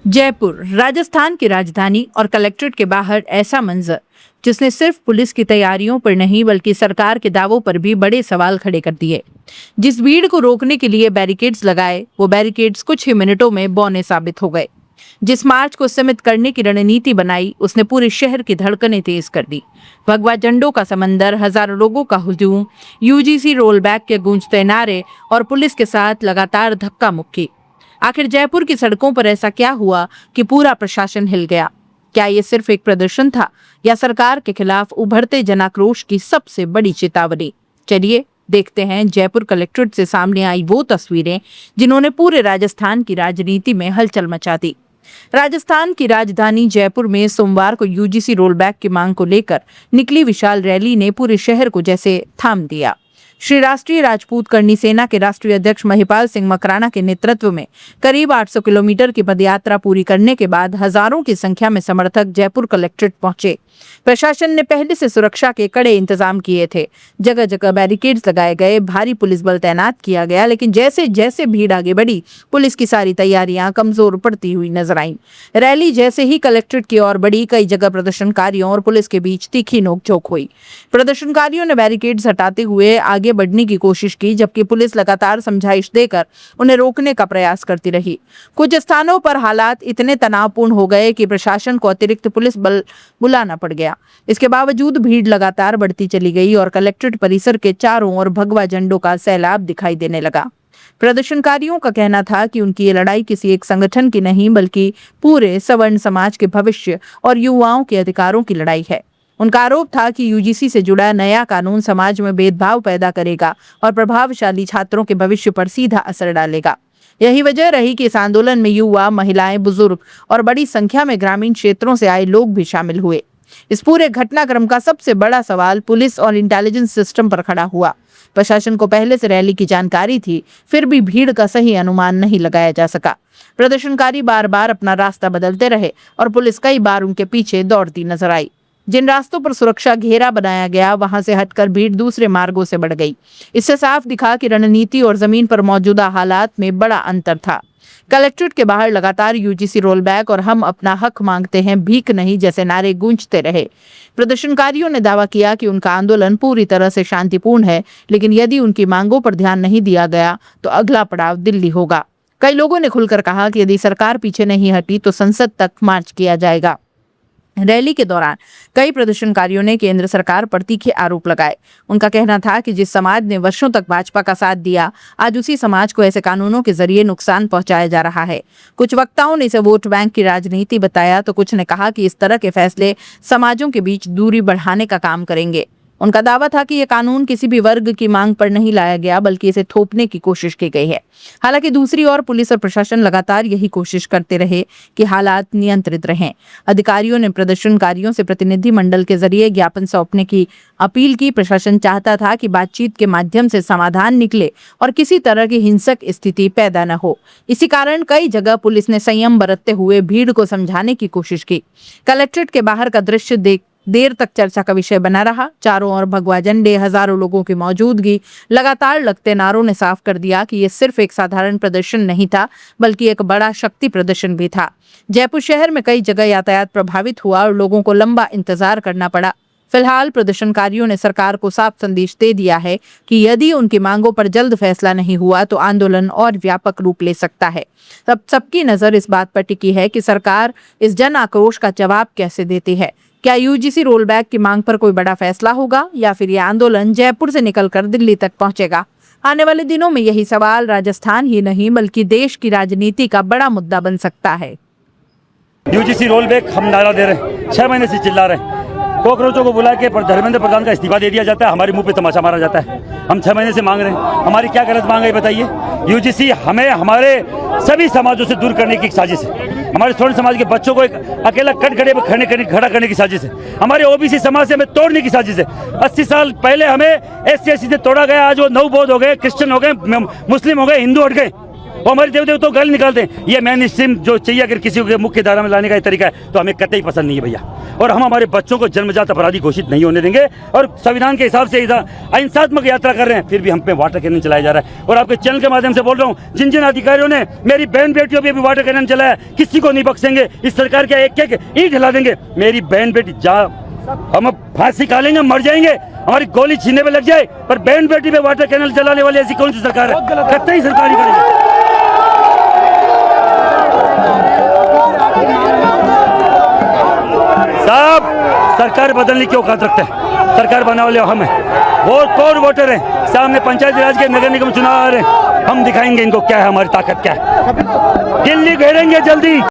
जयपुर राजस्थान की राजधानी और कलेक्ट्रेट के बाहर ऐसा मंजर जिसने सिर्फ पुलिस की तैयारियों पर नहीं बल्कि सरकार के दावों पर भी बड़े सवाल खड़े कर दिए। जिस भीड़ को रोकने के लिए बैरिकेड्स लगाए वो बैरिकेड्स कुछ ही मिनटों में बौने साबित हो गए। जिस मार्च को सीमित करने की रणनीति बनाई उसने पूरे शहर की धड़कनें तेज कर दी। भगवा झंडों का समंदर, हजारों लोगों का हुजूम, यूजीसी रोल बैक के गूंजते नारे और पुलिस के साथ लगातार धक्का मुक्की। आखिर जयपुर की सड़कों पर ऐसा क्या हुआ कि पूरा प्रशासन हिल गया? क्या ये सिर्फ एक प्रदर्शन था या सरकार के खिलाफ उभरते जनाक्रोश की सबसे बड़ी चेतावनी? चलिए देखते हैं जयपुर कलेक्ट्रेट से सामने आई वो तस्वीरें जिन्होंने पूरे राजस्थान की राजनीति में हलचल मचा दी। राजस्थान की राजधानी जयपुर में सोमवार को यूजीसी रोलबैक की मांग को लेकर निकली विशाल रैली ने पूरे शहर को जैसे थाम दिया। श्री राष्ट्रीय राजपूत करनी सेना के राष्ट्रीय अध्यक्ष महिपाल सिंह मकराना के नेतृत्व में करीब 800 किलोमीटर की पदयात्रा पूरी करने के बाद हजारों की संख्या में समर्थक जयपुर कलेक्ट्रेट पहुंचे। प्रशासन ने पहले से सुरक्षा के कड़े इंतजाम किए थे। जगह जगह बैरिकेड्स लगाए गए, भारी पुलिस बल तैनात किया गया, लेकिन जैसे जैसे भीड़ आगे बढ़ी पुलिस की सारी तैयारियां कमजोर पड़ती हुई नजर आईं। रैली जैसे ही कलेक्ट्रेट की ओर बढ़ी, कई जगह प्रदर्शनकारियों और पुलिस के बीच तीखी नोकझोंक हुई। प्रदर्शनकारियों ने बैरिकेड्स हटाते हुए आगे बढ़ने की कोशिश की, जबकि पुलिस लगातार समझाइश देकर उन्हें रोकने का प्रयास करती रही। कुछ स्थानों पर हालात इतने तनावपूर्ण हो गए कि प्रशासन को अतिरिक्त पुलिस बल बुलाना पड़ गया। इसके बावजूद भीड़ लगातार बढ़ती चली गई और कलेक्ट्रेट परिसर के चारों ओर भगवा झंडों का सैलाब दिखाई देने लगा। प्रदर्शनकारियों का कहना था कि उनकी ये लड़ाई किसी एक संगठन की नहीं बल्कि पूरे सवर्ण समाज के भविष्य और युवाओं के अधिकारों की लड़ाई है। उनका आरोप था कि यूजीसी से जुड़ा नया कानून समाज में भेदभाव पैदा करेगा और प्रभावशाली छात्रों के भविष्य पर सीधा असर डालेगा। यही वजह रही कि इस आंदोलन में युवा, महिलाएं, बुजुर्ग और बड़ी संख्या में ग्रामीण क्षेत्रों से आए लोग भी शामिल हुए। इस पूरे घटनाक्रम का सबसे बड़ा सवाल पुलिस और इंटेलिजेंस सिस्टम पर खड़ा हुआ। प्रशासन को पहले से रैली की जानकारी थी, फिर भी भीड़ का सही अनुमान नहीं लगाया जा सका। प्रदर्शनकारी बार बार अपना रास्ता बदलते रहे और पुलिस कई बार उनके पीछे दौड़ती नजर आई। जिन रास्तों पर सुरक्षा घेरा बनाया गया वहां से हटकर भीड़ दूसरे मार्गों से बढ़ गई। इससे साफ दिखा कि रणनीति और जमीन पर मौजूदा हालात में बड़ा अंतर था। कलेक्ट्रेट के बाहर लगातार यूजीसी रोलबैक और हम अपना हक मांगते हैं, भीख नहीं जैसे नारे गूंजते रहे। प्रदर्शनकारियों ने दावा किया कि उनका आंदोलन पूरी तरह से शांतिपूर्ण है, लेकिन यदि उनकी मांगों पर ध्यान नहीं दिया गया तो अगला पड़ाव दिल्ली होगा। कई लोगों ने खुलकर कहा कि यदि सरकार पीछे नहीं हटी तो संसद तक मार्च किया जाएगा। रैली के दौरान कई प्रदर्शनकारियों ने केंद्र सरकार पर तीखे आरोप लगाए। उनका कहना था कि जिस समाज ने वर्षों तक भाजपा का साथ दिया, आज उसी समाज को ऐसे कानूनों के जरिए नुकसान पहुंचाया जा रहा है। कुछ वक्ताओं ने इसे वोट बैंक की राजनीति बताया तो कुछ ने कहा कि इस तरह के फैसले समाजों के बीच दूरी बढ़ाने का काम करेंगे। उनका दावा था कि यह कानून किसी भी वर्ग की मांग पर नहीं लाया गया बल्कि इसे थोपने की कोशिश की गई है। हालांकि दूसरी ओर पुलिस और प्रशासन लगातार यही कोशिश करते रहे कि हालात नियंत्रित रहें। अधिकारियों ने प्रदर्शनकारियों से प्रतिनिधि मंडल के जरिए ज्ञापन सौंपने की अपील की। प्रशासन चाहता था कि बातचीत के माध्यम से समाधान निकले और किसी तरह की हिंसक स्थिति पैदा न हो। इसी कारण कई जगह पुलिस ने संयम बरतते हुए भीड़ को समझाने की कोशिश की। कलेक्ट्रेट के बाहर का दृश्य देर तक चर्चा का विषय बना रहा। चारों ओर भगवा झंडे, हजारों लोगों की मौजूदगी, लगातार लगते नारों ने साफ कर दिया कि यह सिर्फ एक साधारण प्रदर्शन नहीं था बल्कि एक बड़ा शक्ति प्रदर्शन भी था। जयपुर शहर में कई जगह यातायात प्रभावित हुआ और लोगों को लंबा इंतजार करना पड़ा। फिलहाल प्रदर्शनकारियों ने सरकार को साफ संदेश दे दिया है कि यदि उनकी मांगों पर जल्द फैसला नहीं हुआ तो आंदोलन और व्यापक रूप ले सकता है। तब सबकी नजर इस बात पर टिकी है कि सरकार इस जन आक्रोश का जवाब कैसे देती है। क्या यूजीसी रोलबैक की मांग पर कोई बड़ा फैसला होगा या फिर यह आंदोलन जयपुर से निकलकर दिल्ली तक पहुंचेगा? आने वाले दिनों में यही सवाल राजस्थान ही नहीं बल्कि देश की राजनीति का बड़ा मुद्दा बन सकता है। यूजीसी रोलबैक हम नारा दे रहे हैं, 6 महीने से चिल्ला रहे हैं। कॉकरोचों को बुला के धर्मेंद्र प्रधान का इस्तीफा दे दिया जाता है, हमारे मुंह पे तमाचा मारा जाता है। हम 6 महीने से मांग रहे हैं, हमारी क्या गलत मांग है बताइए? यूजीसी हमें हमारे सभी समाजों से दूर करने की साजिश है। हमारे स्वर्ण समाज के बच्चों को एक अकेला कटघरे पर खड़ा करने की साजिश है। हमारे ओबीसी समाज से हमें तोड़ने की साजिश है। 80 साल पहले हमें SC/ST से तोड़ा गया, आज वो नवबोध हो गए, क्रिश्चियन हो गए, मुस्लिम हो गए, हिंदू हट गए। वो हमारे देवताओं गाली निकालते हैं। ये मेन स्ट्रीम जो चाहिए अगर किसी को मुख्य धारा में लाने का तरीका है तो हमें कतई पसंद नहीं है भैया। और हम हमारे बच्चों को जन्मजात अपराधी घोषित नहीं होने देंगे। और संविधान के हिसाब से अहिंसात्मक यात्रा कर रहे हैं, फिर भी हम पे वाटर कैनन चलाया जा रहा है। और आपके चैनल के माध्यम से बोल रहा हूँ, जिन जिन अधिकारियों ने मेरी बहन बेटियों पे भी वाटर कैनन चलाया, किसी को नहीं बख्शेंगे। इस सरकार के एक एक ईंट हिला देंगे। मेरी बहन बेटी हम फांसी कालेंगे, मर जाएंगे, हमारी गोली छीनने पे लग जाए, पर बहन बेटी पे वाटर कैनल चलाने वाली ऐसी कौन सी सरकार है? कतई सरकार ही करेगी। साहब सरकार बदलने की औकात रखते हैं, सरकार बनाने वाले हम हैं, वो कौन वोटर हैं। सामने पंचायत राज के नगर निगम चुनाव आ रहे हैं, हम दिखाएंगे इनको क्या है, हमारी ताकत क्या है। दिल्ली घेरेंगे जल्दी।